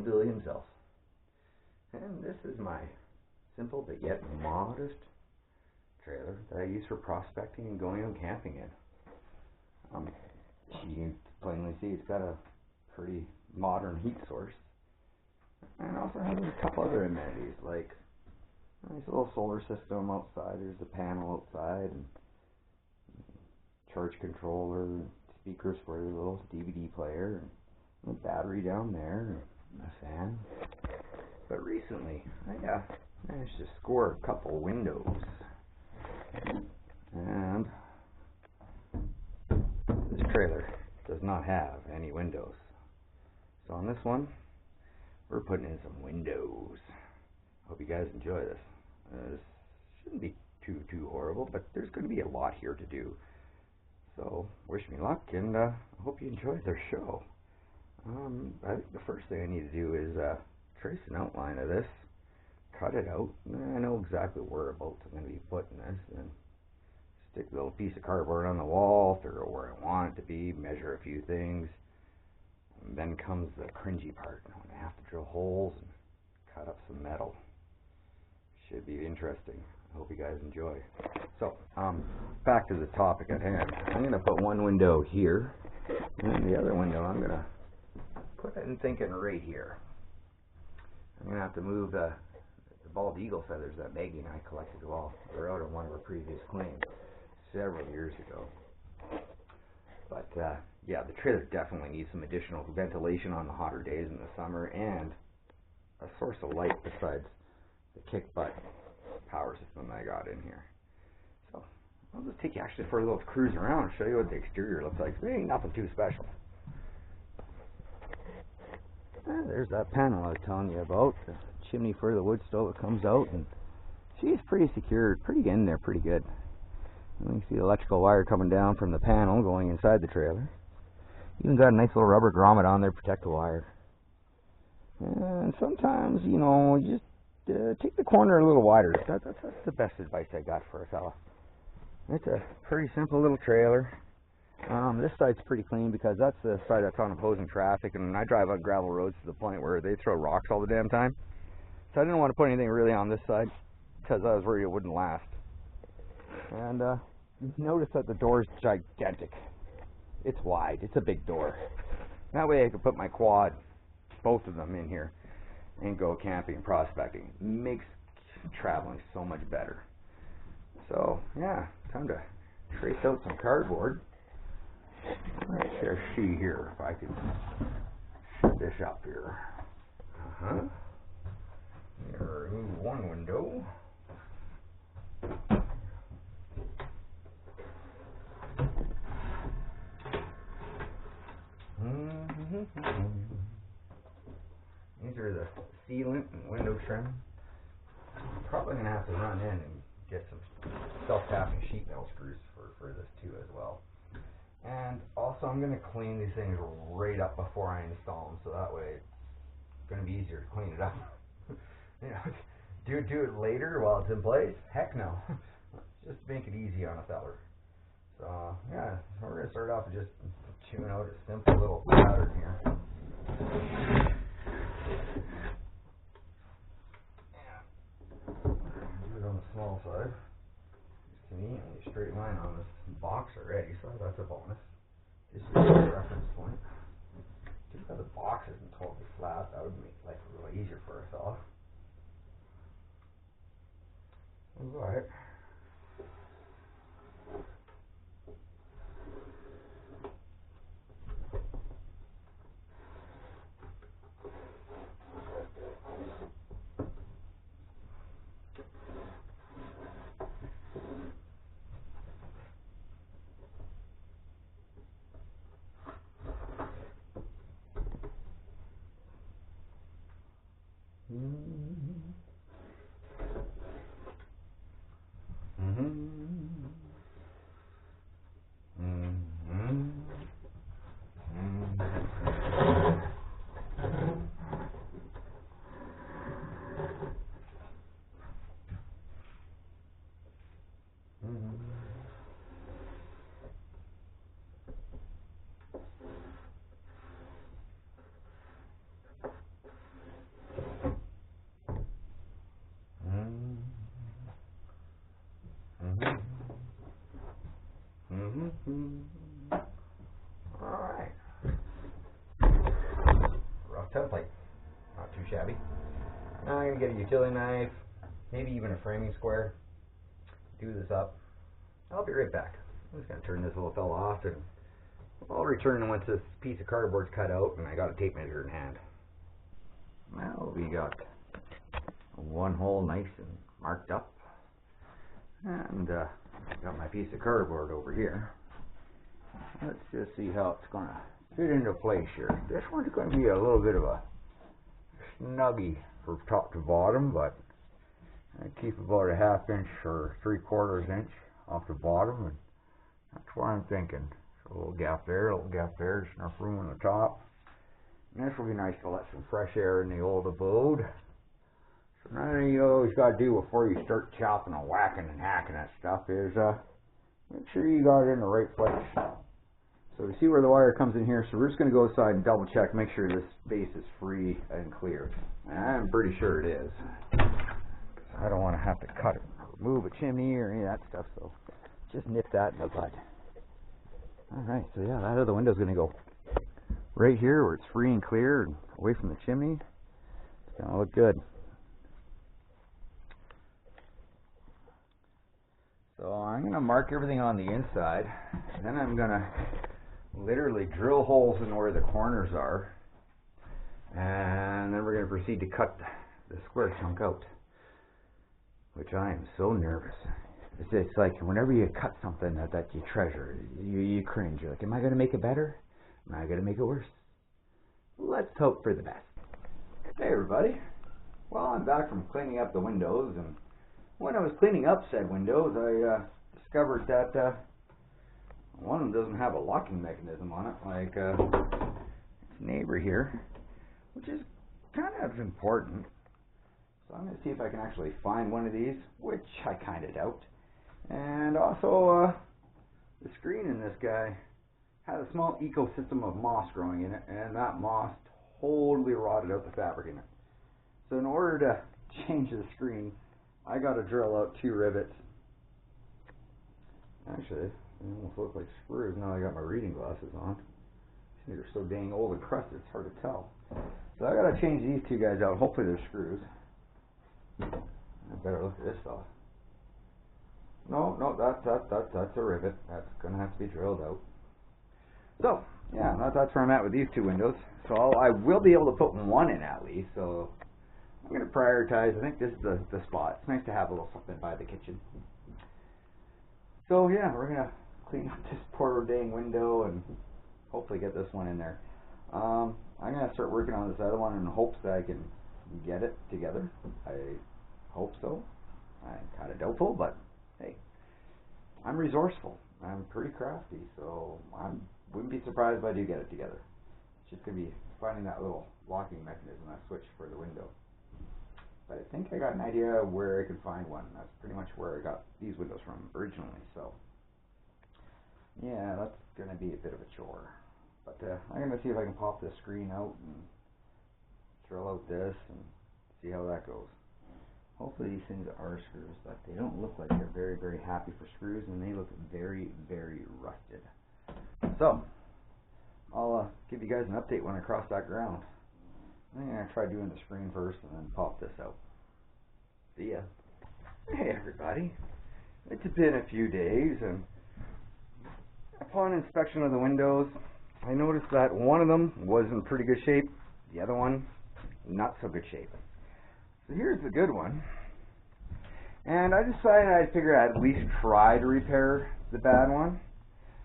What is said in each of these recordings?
hillbilly himself. And this is my simple but yet modest trailer that I use for prospecting and going out camping in. You can plainly see it's got a pretty modern heat source, and also has a couple other amenities like a nice little solar system outside. There's a panel outside and charge controller, speakers for your little DVD player, and a battery down there, and a fan. But recently, I managed to score a couple windows, and this trailer does not have any windows. So on this one, we're putting in some windows. Hope you guys enjoy this. This shouldn't be too horrible, but there's going to be a lot here to do. So wish me luck, and I hope you enjoy their show. I think the first thing I need to do is trace an outline of this, cut it out. I know exactly whereabouts I'm going to be putting this, and stick a little piece of cardboard on the wall, figure out where I want it to be, measure a few things. And then comes the cringy part, when I have to drill holes and cut up some metal. Should be interesting. I hope you guys enjoy. So, back to the topic at hand. I'm going to put one window here, and the other window I'm going to put it in thinking right here. I'm going to have to move the bald eagle feathers that Maggie and I collected while we were out on one of our previous claims several years ago. But yeah, the trailer definitely needs some additional ventilation on the hotter days in the summer, and a source of light besides the kick butt power system that I got in here. So I'll just take you actually for a little cruise around and show you what the exterior looks like. There ain't nothing too special. And there's that panel I was telling you about, the chimney for the wood stove that comes out, and she's pretty secured, pretty in there, pretty good. And you can see the electrical wire coming down from the panel going inside the trailer. Even got a nice little rubber grommet on there to protect the wire. And sometimes, you know, you just take the corner a little wider. That's the best advice I got for a fella. It's a pretty simple little trailer. This side's pretty clean because that's the side that's on opposing traffic, and I drive on gravel roads to the point where they throw rocks all the damn time. So I didn't want to put anything really on this side because I was worried it wouldn't last. And notice that the door is gigantic. It's wide. It's a big door. That way I could put my quad, both of them, in here and go camping and prospecting. It makes traveling so much better. So yeah, time to trace out some cardboard. Let's see here if I can shoot this up here. Remove one window. These are the sealant and window trim. I'm probably going to have to run in and get some self-tapping sheet metal screws for this too as well. And also I'm going to clean these things right up before I install them, so that way it's going to be easier to clean it up. You know, do it later while it's in place? Heck no. Just make it easy on a feller. So yeah, we're going to start off with just chewing out a simple little pattern here. Do it on the small side. Just conveniently a straight line on this box already, so that's a bonus. Just use a reference point. Too bad the box isn't totally flat. That would make life a little easier for us all. Alright. template. Not too shabby. Now I'm going to get a utility knife, maybe even a framing square. Do this up. I'll be right back. I'm just going to turn this little fella off, and I'll return once this piece of cardboard's cut out and I got a tape measure in hand. Well, we got one hole nice and marked up, and got my piece of cardboard over here. Let's just see how it's going to fit into place here. This one's going to be a little bit of a snuggie from top to bottom, but I keep about a 1/2 inch or 3/4 inch off the bottom, and that's what I'm thinking. So a little gap there, just enough room on the top. And this will be nice to let some fresh air in the old abode. So now you always got to do before you start chopping and whacking and hacking that stuff is make sure you got it in the right place. So you see where the wire comes in here, so we're just going to go inside and double check, make sure this space is free and clear. And I'm pretty sure it is. I don't want to have to cut it, remove a chimney or any of that stuff, so just nip that in the bud. Alright, so yeah, that other window's going to go right here where it's free and clear and away from the chimney. It's going to look good. So I'm going to mark everything on the inside, and then I'm going to literally drill holes in where the corners are, and then we're going to proceed to cut the square chunk out, which I am so nervous. It's like whenever you cut something that you treasure, you cringe. You're like, am I going to make it better? Am I going to make it worse? Let's hope for the best. Hey everybody. Well, I'm back from cleaning up the windows, and when I was cleaning up said windows, I discovered that one of them doesn't have a locking mechanism on it, like its neighbor here, which is kind of important. So I'm going to see if I can actually find one of these, which I kind of doubt. And also, the screen in this guy has a small ecosystem of moss growing in it, and that moss totally rotted out the fabric in it. So in order to change the screen, I got to drill out 2 rivets. Actually, they almost look like screws now I got my reading glasses on. These are so dang old and crusted, it's hard to tell. So I got to change these 2 guys out. Hopefully they're screws. I better look at this fella. No, that's a rivet. That's going to have to be drilled out. So, yeah, that's where I'm at with these 2 windows. So I will be able to put one in at least. So I'm going to prioritize. I think this is the spot. It's nice to have a little something by the kitchen. So yeah, we're going to clean up this poor dang window and hopefully get this one in there. I'm going to start working on this other one in hopes that I can get it together. I hope so. I'm kind of doubtful, but hey, I'm resourceful. I'm pretty crafty, so I wouldn't be surprised if I do get it together. It's just going to be finding that little locking mechanism, that switch for the window. But I think I got an idea where I could find one. That's pretty much where I got these windows from originally, so yeah, that's going to be a bit of a chore. But I'm going to see if I can pop this screen out and drill out this and see how that goes. Hopefully these things are screws, but they don't look like they're very, very happy for screws, and they look very, very rusted. So I'll give you guys an update when I cross that ground. I'm going to try doing the screen first and then pop this out. See ya. Hey everybody. It's been a few days, and upon inspection of the windows, I noticed that one of them was in pretty good shape, the other one not so good shape. So here's the good one, and I decided I'd figure I'd at least try to repair the bad one.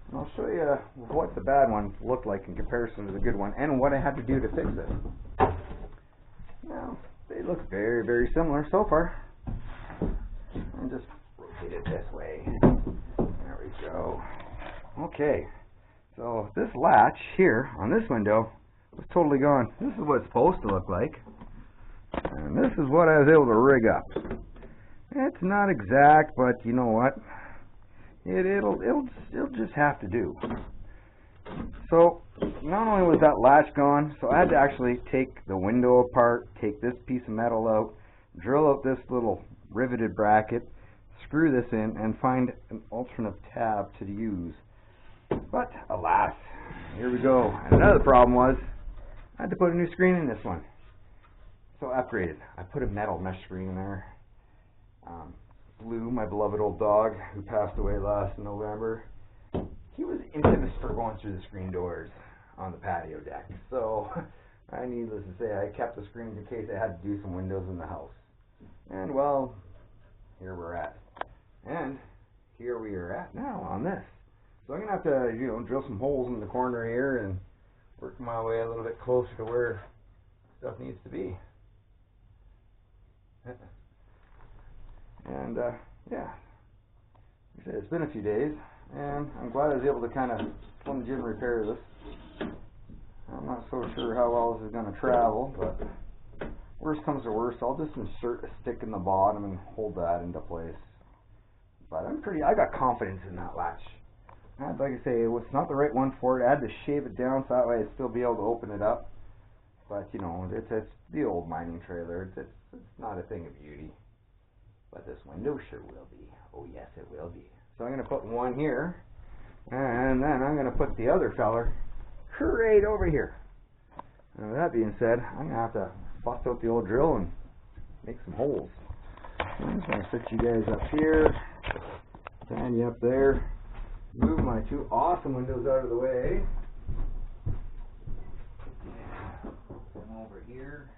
And I'll show you what the bad one looked like in comparison to the good one and what I had to do to fix it. Now, they look very, very similar so far. I'll just rotate it this way. There we go. Okay, so this latch here on this window was totally gone. This is what it's supposed to look like. And this is what I was able to rig up. It's not exact, but you know what? It'll just have to do. So not only was that latch gone, so I had to actually take the window apart, take this piece of metal out, drill out this little riveted bracket, screw this in, and find an alternate tab to use. But alas, here we go. And another problem was I had to put a new screen in this one. So I upgraded. I put a metal mesh screen in there. Blue, my beloved old dog, who passed away last November, he was infamous for going through the screen doors on the patio deck. So, needless to say, I kept the screens in case I had to do some windows in the house. And well, here we're at. And here we are at now on this. So I'm going to have to, drill some holes in the corner here and work my way a little bit closer to where stuff needs to be. And, yeah, it's been a few days, and I'm glad I was able to kind of slim jim repair this. I'm not so sure how well this is going to travel, but worst comes to worst, I'll just insert a stick in the bottom and hold that into place. But I got confidence in that latch. And like I say, it was not the right one for it. I had to shave it down so that way I'd still be able to open it up. But, it's the old mining trailer. It's not a thing of beauty. But this window sure will be. Oh yes, it will be. So I'm going to put one here, and then I'm going to put the other feller right over here. And with that being said, I'm going to have to bust out the old drill and make some holes. I'm just going to sit you guys up here, stand you up there, move my two awesome windows out of the way. Come over here.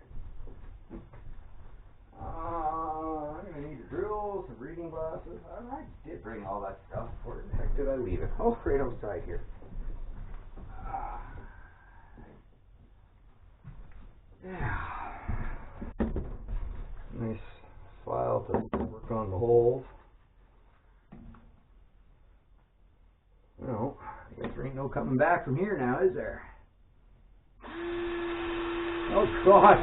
I'm going to need a drill, some reading glasses. I did bring all that stuff. Where the heck did I leave it? Oh, right outside here. Yeah. Nice file to work on the holes. Well, I guess there ain't no coming back from here now, is there? Oh gosh,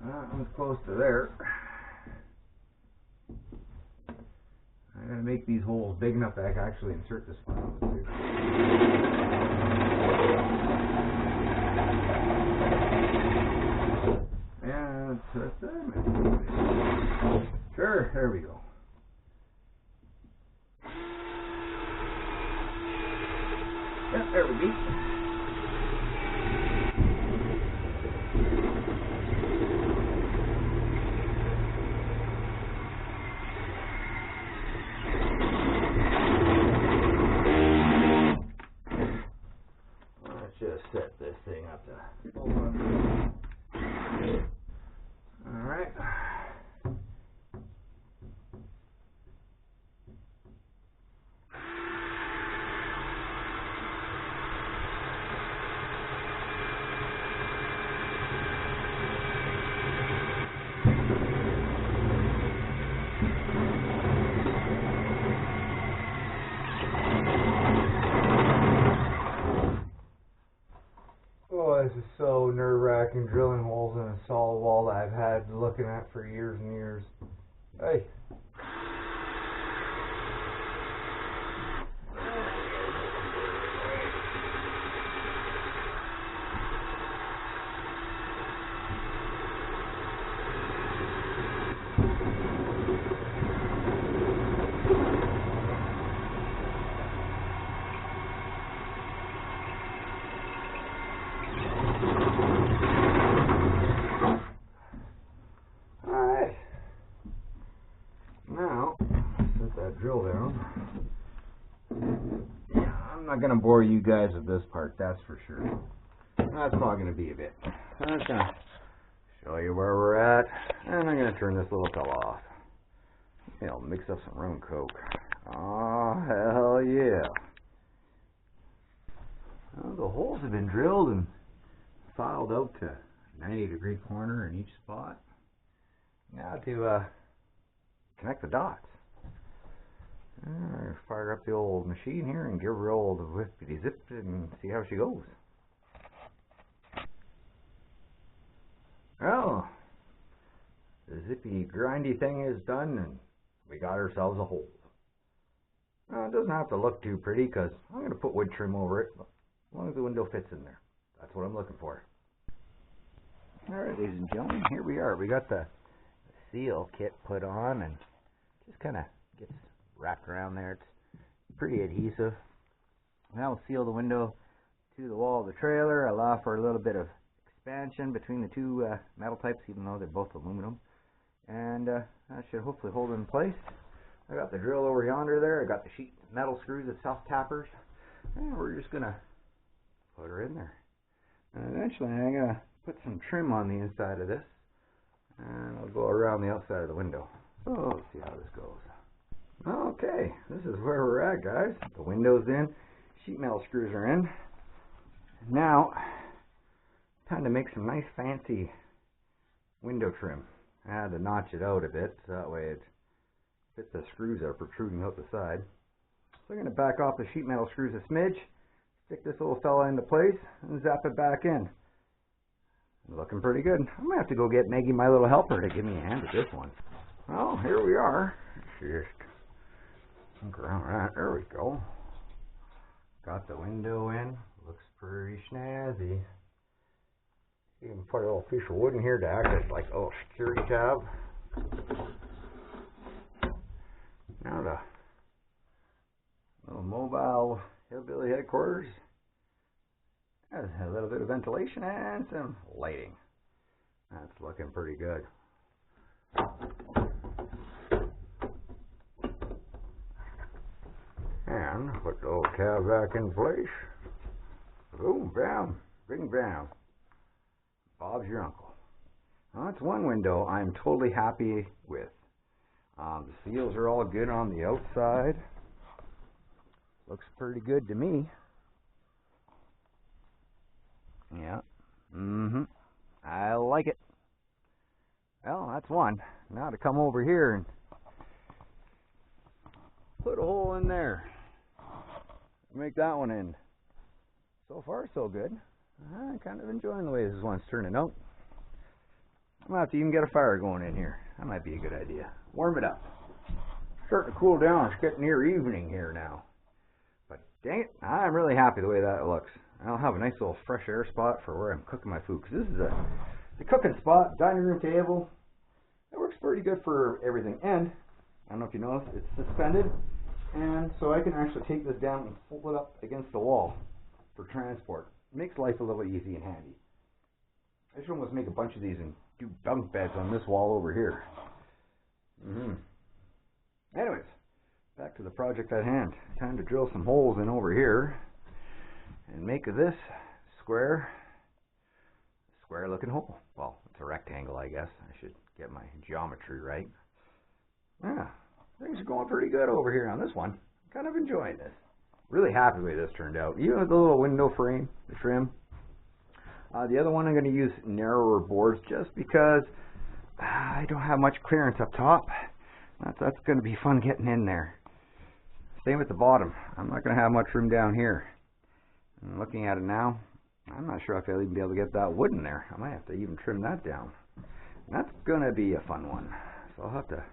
that one's close to there. I'm going to make these holes big enough that I can actually insert this file. And that's it. Sure, there we go. Yep, there we go. Just set this thing up to open. Alright. This is so nerve-wracking, drilling holes in a solid wall that I've had looking at for years and years. Hey. Drill down. Yeah, I'm not going to bore you guys with this part, that's for sure. That's probably going to be a bit. So I'm just going to show you where we're at, and I'm going to turn this little fella off. Maybe I'll mix up some rum and coke. Oh, hell yeah. Well, the holes have been drilled and filed out to 90-degree corner in each spot. Now to connect the dots. Fire up the old machine here and give her old whippity zip and see how she goes. Well, the zippy grindy thing is done and we got ourselves a hole. It doesn't have to look too pretty because I'm going to put wood trim over it. As long as the window fits in there. That's what I'm looking for. Alright, ladies and gentlemen, here we are. We got the seal kit put on and just kind of gets wrapped around there. It's pretty adhesive. Now we'll seal the window to the wall of the trailer, allow for a little bit of expansion between the two metal types, even though they're both aluminum. And that should hopefully hold it in place. I got the drill over yonder there. I got the sheet metal screws, the self-tappers. And we're just going to put her in there. And eventually I'm going to put some trim on the inside of this. And I'll go around the outside of the window. So let's see how this goes. Okay, this is where we're at, guys. The window's in. Sheet metal screws are in. Now, time to make some nice fancy window trim. I had to notch it out a bit so that way it fits the screws that are protruding out the side. So I'm going to back off the sheet metal screws a smidge, stick this little fella into place, and zap it back in. Looking pretty good. I'm going to have to go get Maggie, my little helper, to give me a hand with this one. Well, here we are. Just look around that. There we go. Got the window in. Looks pretty snazzy. You can put a little piece of wood in here to act as like a little security tab. Now the little mobile hillbilly headquarters has a little bit of ventilation and some lighting. That's looking pretty good. And put the old cab back in place. Boom, bam, bing, bam. Bob's your uncle. Well, that's one window I'm totally happy with. The seals are all good on the outside. Looks pretty good to me. Yeah. I like it. Well, that's one. Now to come over here and put a hole in there. Make that one in. So far, so good. I'm kind of enjoying the way this one's turning out. I'm going to have to even get a fire going in here. That might be a good idea. Warm it up. Starting to cool down. It's getting near evening here now. But dang it, I'm really happy the way that looks. I'll have a nice little fresh air spot for where I'm cooking my food. Because this is the cooking spot, dining room table. It works pretty good for everything. And, I don't know if you noticed, it's suspended. And so I can actually take this down and fold it up against the wall for transport. It makes life a little easy and handy. I should almost make a bunch of these and do bunk beds on this wall over here. Anyways, back to the project at hand. Time to drill some holes in over here and make this square looking hole. Well, it's a rectangle, I guess. I should get my geometry right. Yeah, things are going pretty good over here on this one. I'm kind of enjoying this. Really happy the way this turned out. Even with the little window frame, the trim. The other one I'm going to use narrower boards just because I don't have much clearance up top. That's going to be fun getting in there. Same with the bottom. I'm not going to have much room down here. And looking at it now, I'm not sure if I'll even be able to get that wood in there. I might have to even trim that down. And that's going to be a fun one. So I'll have to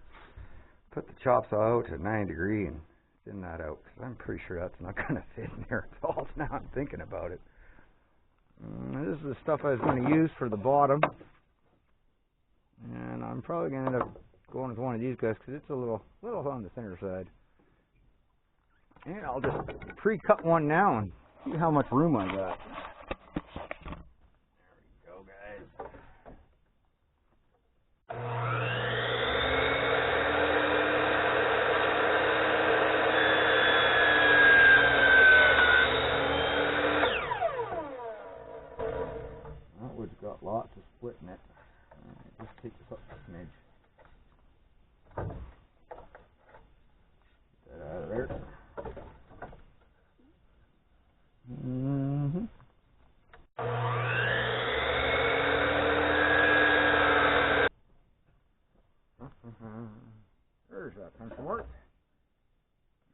put the chop saw out at 90 degrees and thin that out, because I'm pretty sure that's not going to fit in there at all. Now I'm thinking about it. This is the stuff I was going to use for the bottom. And I'm probably going to end up going with one of these guys because it's a little on the center side. And I'll just pre-cut one now and see how much room I got. There we go, guys. That wood's got lots of split in it. Just take this up a smidge. Get that out of there. There's that pencil mark.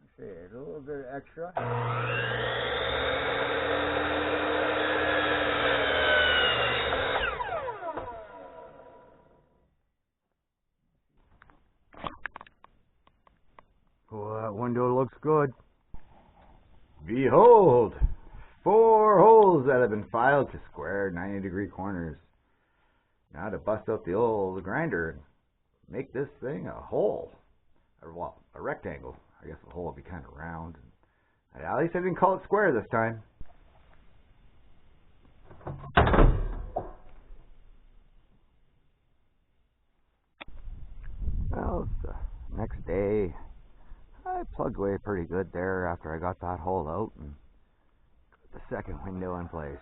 Let's see, there's a little bit of extra. Oh, that window looks good. Behold, 4 been filed to square 90-degree corners. Now to bust out the old grinder and make this thing a hole. Or, well, a rectangle. I guess the hole will be kind of round. At least I didn't call it square this time. Well, it's the next day. I plugged away pretty good there after I got that hole out and got the second window in place.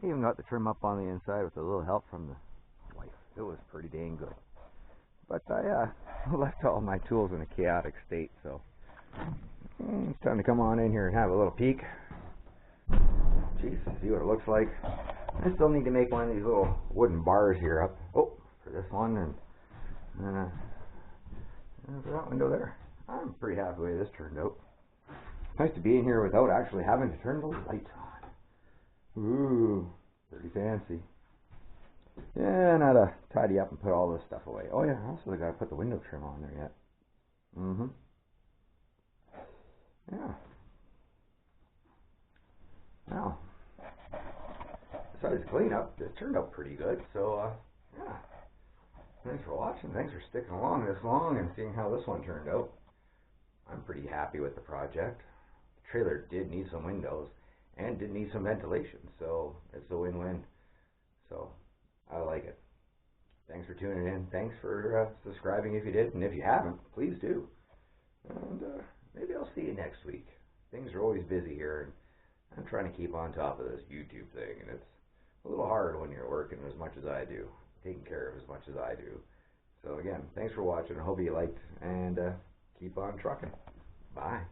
I even got the trim up on the inside with a little help from the wife. It was pretty dang good. But I left all my tools in a chaotic state, so it's time to come on in here and have a little peek. Jeez, see what it looks like. I still need to make one of these little wooden bars here up. Oh, for this one and for that window there. I'm pretty happy with the way this turned out. It's nice to be in here without actually having to turn the lights on. Ooh, pretty fancy. Yeah, now to tidy up and put all this stuff away. Oh yeah, I also got to put the window trim on there yet. Yeah. Now, besides cleanup, this turned out pretty good. So, yeah. Thanks for watching. Thanks for sticking along this long and seeing how this one turned out. I'm pretty happy with the project. The trailer did need some windows and did need some ventilation, so it's a win-win. So, I like it. Thanks for tuning in. Thanks for subscribing if you did, and if you haven't, please do. And maybe I'll see you next week. Things are always busy here, and I'm trying to keep on top of this YouTube thing, and it's a little hard when you're working as much as I do, taking care of as much as I do. So again, thanks for watching. I hope you liked, and keep on trucking. Bye.